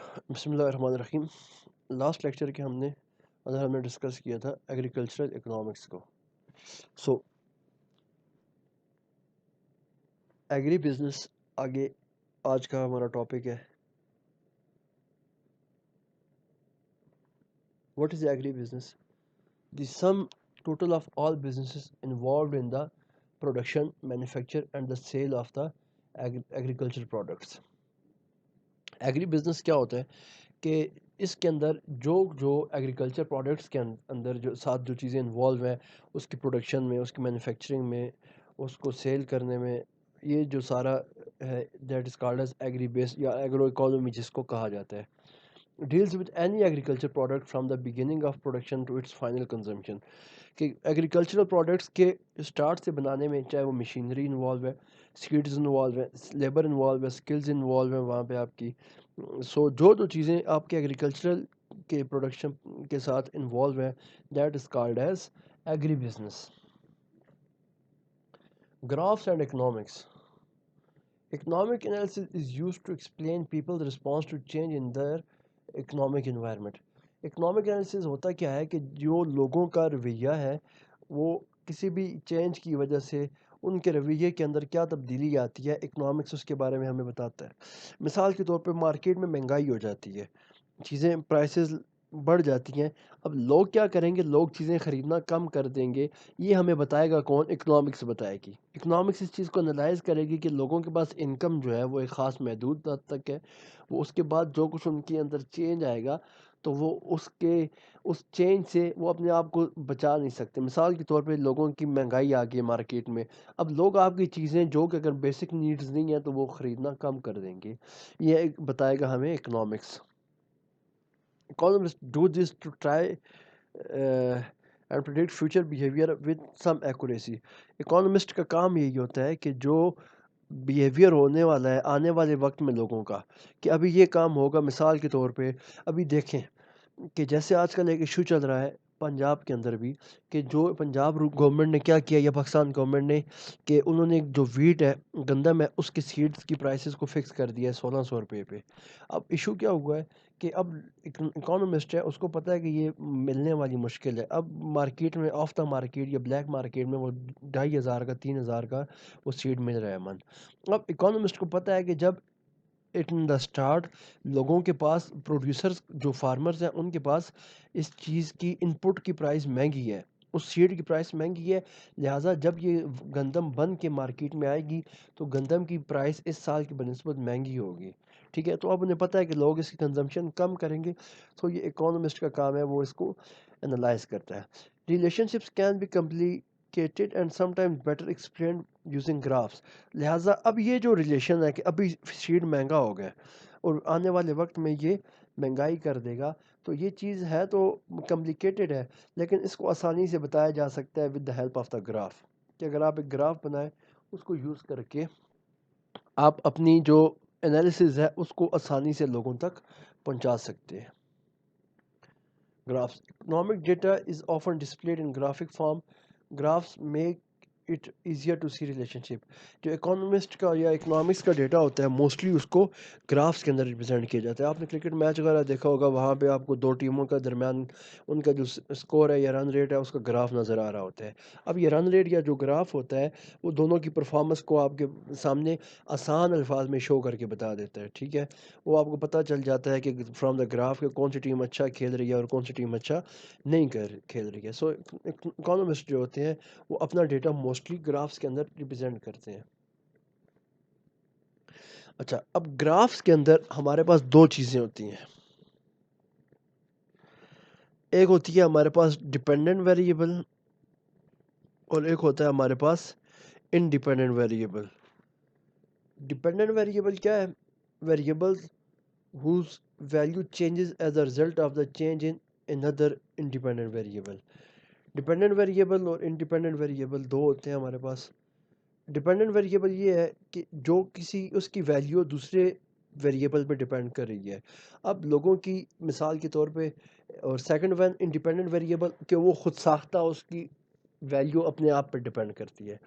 بسم اللہ الرحمن الرحیم. لاسٹ لیکچر کے ہم نے ڈسکس کیا تھا ایگریکلچرل اکنامکس کو. سو ایگری بزنس آگے آج کا ہمارا ٹاپک ہے. What is agri business? The sum total of all businesses involved in the production, manufacture and the sale of the agriculture products. Agri business کیا ہوتا ہے کہ اس کے اندر جو ایگریکلچر پروڈکٹس کے اندر جو ساتھ جو چیزیں انوالو ہیں، اس کی پروڈکشن میں، اس کی مینوفیکچرنگ میں، اس کو سیل کرنے میں، یہ جو سارا ہے that is called as agribusiness یا ایگرو اکانومی جس کو کہا جاتا ہے. Deals with any agriculture product from the beginning of production to its final consumption. کہ ایگریکلچرل پروڈکٹس کے اسٹارٹ سے بنانے میں چاہے وہ مشینری انوالو ہے، سیڈز انوالو ہے، لیبر انوالو ہے، سکلز انوالو ہیں وہاں پہ آپ کی. سو جو چیزیں آپ کے ایگریکلچرل کے پروڈکشن کے ساتھ انوالو ہیں that is called as agri business. Graphs and economics. Economic analysis is used to explain people's response to change in their economic environment. Economic analysis ہوتا کیا ہے کہ جو لوگوں کا رویہ ہے وہ کسی بھی چینج کی وجہ سے ان کے رویے کے اندر کیا تبدیلی آتی ہے، اکنامکس اس کے بارے میں ہمیں بتاتا ہے. مثال کے طور پہ مارکیٹ میں مہنگائی ہو جاتی ہے، چیزیں پرائسز بڑھ جاتی ہیں. اب لوگ کیا کریں گے؟ لوگ چیزیں خریدنا کم کر دیں گے. یہ ہمیں بتائے گا کون؟ اکنامکس بتائے گی. اکنامکس اس چیز کو انالائز کرے گی کہ لوگوں کے پاس انکم جو ہے وہ ایک خاص محدود حد تک ہے. وہ اس کے بعد جو کچھ ان کے اندر چینج آئے گا تو وہ اس چینج سے وہ اپنے آپ کو بچا نہیں سکتے. مثال کے طور پہ لوگوں کی مہنگائی آ گئی مارکیٹ میں، اب لوگ آپ کی چیزیں جو کہ اگر بیسک نیڈز نہیں ہیں تو وہ خریدنا کم کر دیں گے. یہ بتائے گا ہمیں economics. Economists do this to try and predict future behavior with some accuracy. Economist کا کام یہی ہوتا ہے کہ جو بیہیویئر ہونے والا ہے آنے والے وقت میں لوگوں کا، کہ ابھی یہ کام ہوگا. مثال کے طور پہ ابھی دیکھیں کہ جیسے آج کل ایک ایشو چل رہا ہے پنجاب کے اندر بھی، کہ جو پنجاب گورنمنٹ نے کیا کیا یا پاکستان گورنمنٹ نے، کہ انہوں نے جو ویٹ ہے، گندم ہے، اس کی سیڈز کی پرائسز کو فکس کر دیا ہے 1600 روپے پہ. اب ایشو کیا ہوا ہے کہ اب اکانومسٹ ہے، اس کو پتہ ہے کہ یہ ملنے والی مشکل ہے. اب مارکیٹ میں آف دا مارکیٹ یا بلیک مارکیٹ میں وہ 2500 کا 3000 کا وہ سیڈ مل رہا ہے من. اب اکانومسٹ کو پتہ ہے کہ جب ان دا اسٹارٹ لوگوں کے پاس، پروڈیوسرز جو فارمرز ہیں ان کے پاس اس چیز کی انپٹ کی پرائس مہنگی ہے، اس سیڈ کی پرائس مہنگی ہے، لہٰذا جب یہ گندم بن کے مارکیٹ میں آئے گی تو گندم کی پرائس اس سال کی بنسبت مہنگی ہوگی. ٹھیک ہے، تو اب انہیں پتہ ہے کہ لوگ اس کی کنزمپشن کم کریں گے. تو یہ اکانومسٹ کا کام ہے، وہ اس کو انالائز کرتا ہے. Relationships can be complicated and sometimes better explained using graphs. لہٰذا اب یہ جو ریلیشن ہے کہ ابھی سیڈ مہنگا ہو گیا اور آنے والے وقت میں یہ مہنگائی کر دے گا، تو یہ چیز ہے تو کمپلیکیٹڈ ہے، لیکن اس کو آسانی سے بتایا جا سکتا ہے with the help of the graph. کہ اگر آپ ایک گراف بنائیں، اس کو یوز کر کے آپ اپنی جو انالیسز ہے اس کو آسانی سے لوگوں تک پہنچا سکتے ہیں. Graphs. Economic data is often displayed in graphic form. Graphs make it easier to see relationship. جو اکانومسٹ کا یا اکنامکس کا ڈیٹا ہوتا ہے موسٹلی اس کو گرافس کے اندر ریپرزینٹ کیا جاتا ہے. آپ نے کرکٹ میچ وغیرہ دیکھا ہوگا، وہاں پہ آپ کو دو ٹیموں کا درمیان ان کا جو اسکور ہے یا رن ریٹ ہے اس کا گراف نظر آ رہا ہوتا ہے. اب یہ رن ریٹ یا جو گراف ہوتا ہے وہ دونوں کی پرفارمنس کو آپ کے سامنے آسان الفاظ میں شو کر کے بتا دیتا ہے. ٹھیک ہے، وہ آپ کو پتہ چل جاتا ہے کہ فرام دا گراف کہ کون سی ٹیم اچھا کھیل رہی ہے اور کون سی ٹیم اچھا نہیں کھیل رہی ہے. سو اکانومسٹ جو ہوتے ہیں وہ اپنا ڈیٹا موسٹلی گرافس کے اندر ریپرزینٹ کرتے ہیں. اچھا، اب گرافس کے اندر ہمارے پاس دو چیزیں ہوتی ہیں. ایک ہوتی ہے ہمارے پاس ڈیپینڈنٹ ویریبل اور ایک ہوتا ہے ہمارے پاس انڈیپینڈنٹ ویریبل. ڈیپینڈنٹ ویریبل کیا ہے؟ Variables whose value changes as a result of the change in another independent variable. Dependent variable اور انڈیپینڈنٹ ویریبل دو ہوتے ہیں ہمارے پاس. ڈیپینڈنٹ ویریبل یہ ہے کہ جو کسی اس کی ویلیو دوسرے ویریبل پہ ڈیپینڈ کر رہی ہے. اب لوگوں کی مثال کے طور پہ، اور سیکنڈ ون انڈیپینڈنٹ ویریبل کہ وہ خود ساختہ اس کی ویلیو اپنے آپ پہ ڈیپینڈ کرتی ہے.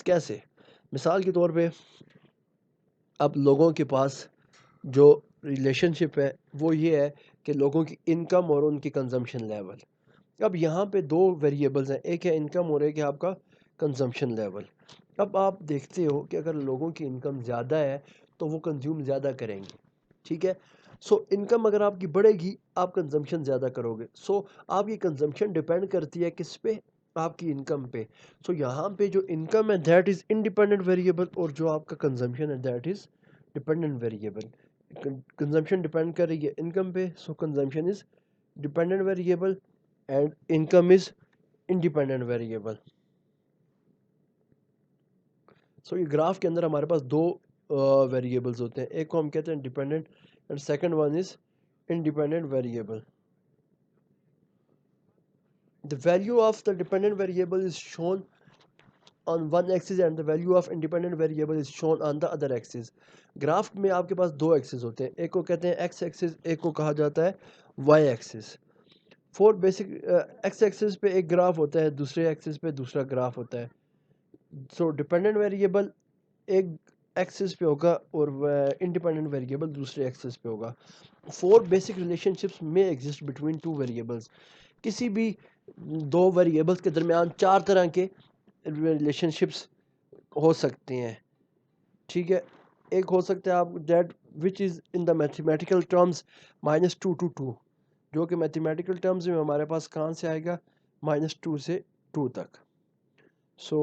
کیسے؟ مثال کے طور پہ اب لوگوں کے پاس جو ریلیشن شپ ہے وہ یہ ہے کہ لوگوں کی انکم اور ان کی کنزمپشن لیول. اب یہاں پہ دو ویریبلز ہیں، ایک ہے انکم اور ایک ہے آپ کا کنزمپشن لیول. اب آپ دیکھتے ہو کہ اگر لوگوں کی انکم زیادہ ہے تو وہ کنزیوم زیادہ کریں گے، ٹھیک ہے. سو انکم اگر آپ کی بڑھے گی آپ کنزمپشن زیادہ کرو گے. سو آپ کی کنزمپشن ڈیپینڈ کرتی ہے کس پہ؟ آپ کی انکم پہ. سو یہاں پہ جو انکم ہے دیٹ از انڈیپینڈنٹ ویریبل، اور جو آپ کا کنزمپشن ہے that is dependent variable. Consumption depend کر رہی ہے انکم پہ، so consumption is dependent variable and income is independent variable. So یہ گراف کے اندر ہمارے پاس دو ویریبلز ہوتے ہیں، ایک کو ہم کہتے ہیں dependent and second one is independent variable. The value of the dependent variable is shown on one axis and the value of independent variable is shown on the other axis. Graph میں آپ کے پاس دو Axis ہوتے ہیں، ایک کو کہتے ہیں x Axis, ایک کو کہا جاتا ہے y axis. For basic x axis پہ ایک گراف ہوتا ہے، دوسرے ایکسس پہ دوسرا گراف ہوتا ہے. سو ڈیپینڈنٹ ویریبل ایک ایکسس پہ ہوگا اور انڈیپینڈنٹ ویریبل دوسرے ایکسس پہ ہوگا. فور بیسک ریلیشن شپس میں ایگزسٹ بٹوین ٹو ویریبلس. کسی بھی دو ویریبلس کے درمیان چار طرح کے ریلیشن شپس ہو سکتے ہیں، ٹھیک ہے. ایک ہو سکتا ہے آپ that which is in the mathematical terms -2 to 2، جو کہ میتھمیٹیکل ٹرمز میں ہمارے پاس کہاں سے آئے گا؟ -2 سے 2 تک. سو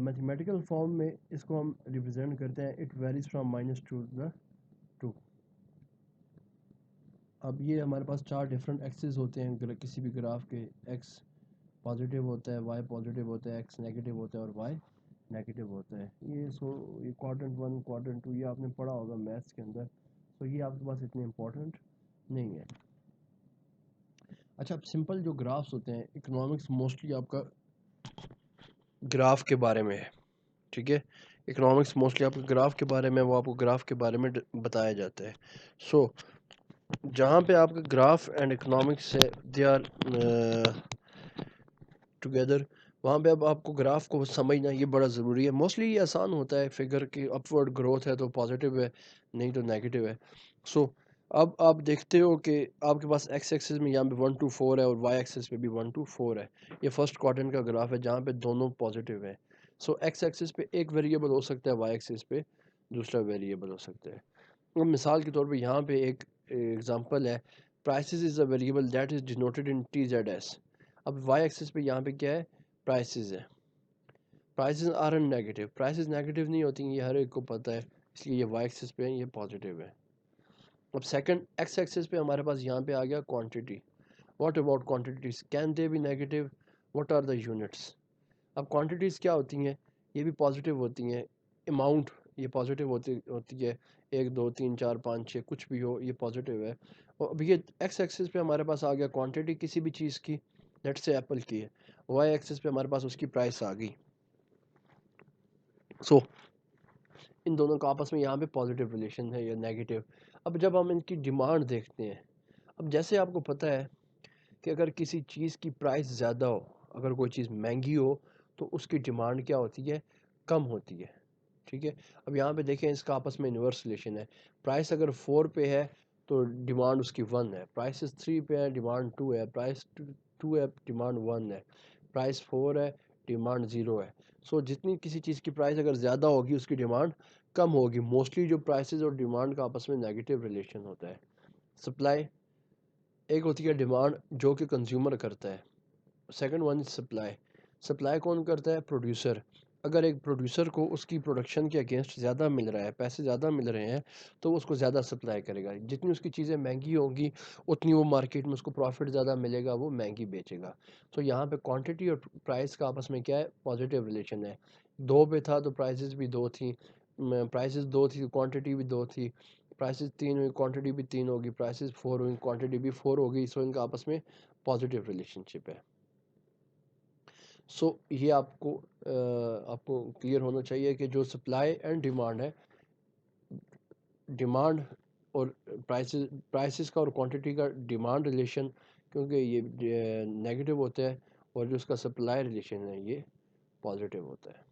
میتھمیٹیکل فارم میں اس کو ہم ریپرزینٹ کرتے ہیں اٹ ویریز فرام -2 to 2. اب یہ ہمارے پاس چار ڈفرینٹ ایکسز ہوتے ہیں کسی بھی گراف کے. ایکس پازیٹیو ہوتا ہے، وائی پازیٹیو ہوتا ہے، ایکس نیگیٹو ہوتا ہے اور وائی نیگیٹو ہوتا ہے. یہ کوارٹنٹ 1 کوارٹنٹ 2 یہ آپ نے پڑھا ہوگا میتھس کے اندر، تو یہ آپ کے پاس اتنے امپورٹنٹ نہیں ہے. اچھا، اب سمپل جو گرافس ہوتے ہیں، اکنامکس موسٹلی آپ کا گراف کے بارے میں ہے، ٹھیک ہے. اکنامکس موسٹلی آپ کے گراف کے بارے میں، وہ آپ کو گراف کے بارے میں بتایا جاتا ہے. سو جہاں پہ آپ کا گراف اینڈ اکنامکس ہے دے آر ٹوگیدر، وہاں پہ اب آپ کو گراف کو سمجھنا یہ بڑا ضروری ہے. موسٹلی یہ آسان ہوتا ہے، فگر کی اپورڈ گروتھ ہے تو پازیٹیو ہے، نہیں تو نیگیٹو ہے. سو اب آپ دیکھتے ہو کہ آپ کے پاس ایکس ایکسس میں یہاں پہ 1 to 4 ہے اور وائی ایکسس پہ بھی 1 to 4 ہے. یہ فرسٹ کوارٹرنٹ کا گراف ہے جہاں پہ دونوں پازیٹیو ہیں. سو ایکس ایکسس پہ ایک ویریبل ہو سکتا ہے، وائی ایکسس پہ دوسرا ویریبل ہو سکتا ہے. اب مثال کے طور پہ یہاں پہ ایک ایگزامپل ہے، prices is a variable that is denoted in t z s. اب وائی ایکسس پہ یہاں پہ کیا ہے؟ پرائسز ہے. Prices are non negative, prices negative نہیں ہوتی ہیں، یہ ہر ایک کو پتہ ہے، اس لیے یہ وائی ایکسس پہ ہے، یہ پازیٹیو ہے. اب سیکنڈ ایکس ایکسس پہ ہمارے پاس یہاں پہ آ گیا quantity. What about quantities? Can they be negative? What are the units? اب کوانٹٹیز کیا ہوتی ہیں؟ یہ بھی پازیٹیو ہوتی ہیں. اماؤنٹ یہ پازیٹیو ہوتی ہے، 1 2 3 4 5 6 کچھ بھی ہو، یہ پازیٹیو ہے. اور اب یہ ایکس ایکسس پہ ہمارے پاس آ گیا کوانٹٹی کسی بھی چیز کی، لیٹ سے ایپل کی ہے. وائی ایکسس پہ ہمارے پاس اس کی پرائس آ گئی. سو ان دونوں کا آپس میں یہاں پہ پازیٹیو ریلیشن ہے یا نیگیٹو. اب جب ہم ان کی ڈیمانڈ دیکھتے ہیں، اب جیسے آپ کو پتہ ہے کہ اگر کسی چیز کی پرائس زیادہ ہو، اگر کوئی چیز مہنگی ہو تو اس کی ڈیمانڈ کیا ہوتی ہے؟ کم ہوتی ہے، ٹھیک ہے. اب یہاں پہ دیکھیں اس کا آپس میں انورس ریلیشن ہے. پرائس اگر 4 پہ ہے تو ڈیمانڈ اس کی 1 ہے. پرائس 3 پہ ہے، ڈیمانڈ 2 ہے. پرائس 2 ہے، ڈیمانڈ 1 ہے. پرائس 4 ہے، ڈیمانڈ 0 ہے. سو جتنی کسی چیز کی پرائس اگر زیادہ ہوگی اس کی ڈیمانڈ کم ہوگی. موسٹلی جو پرائسز اور ڈیمانڈ کا آپس میں نیگیٹو ریلیشن ہوتا ہے. سپلائی ایک ہوتی ہے ڈیمانڈ جو کہ کنزیومر کرتا ہے، سیکنڈ ون سپلائی. سپلائی کون کرتا ہے؟ پروڈیوسر. اگر ایک پروڈیوسر کو اس کی پروڈکشن کے اگینسٹ زیادہ مل رہا ہے، پیسے زیادہ مل رہے ہیں، تو وہ اس کو زیادہ سپلائی کرے گا. جتنی اس کی چیزیں مہنگی ہوں گی اتنی وہ مارکیٹ میں اس کو پروفٹ زیادہ ملے گا، وہ مہنگی بیچے گا. تو یہاں پہ کوانٹٹی اور پرائس کا آپس میں کیا ہے؟ پازیٹیو ریلیشن ہے. 2 پہ تھا تو پرائسز بھی 2 تھیں، پرائسز 2 تھی تو کوانٹٹی بھی 2 تھی. پرائسز 3 ہوئی، کوانٹٹی بھی 3 ہوگی. پرائسز 4 ہوئی، کوانٹٹی بھی 4 ہوگی. سو ان کا آپس میں پازیٹیو ریلیشن شپ ہے. سو یہ آپ کو کلیئر ہونا چاہیے کہ جو سپلائی اینڈ ڈیمانڈ ہے، ڈیمانڈ اور پرائسز کا اور کوانٹٹی کا ڈیمانڈ ریلیشن کیونکہ یہ نیگیٹو ہوتا ہے، اور جو اس کا سپلائی ریلیشن ہے یہ پازیٹیو ہوتا ہے.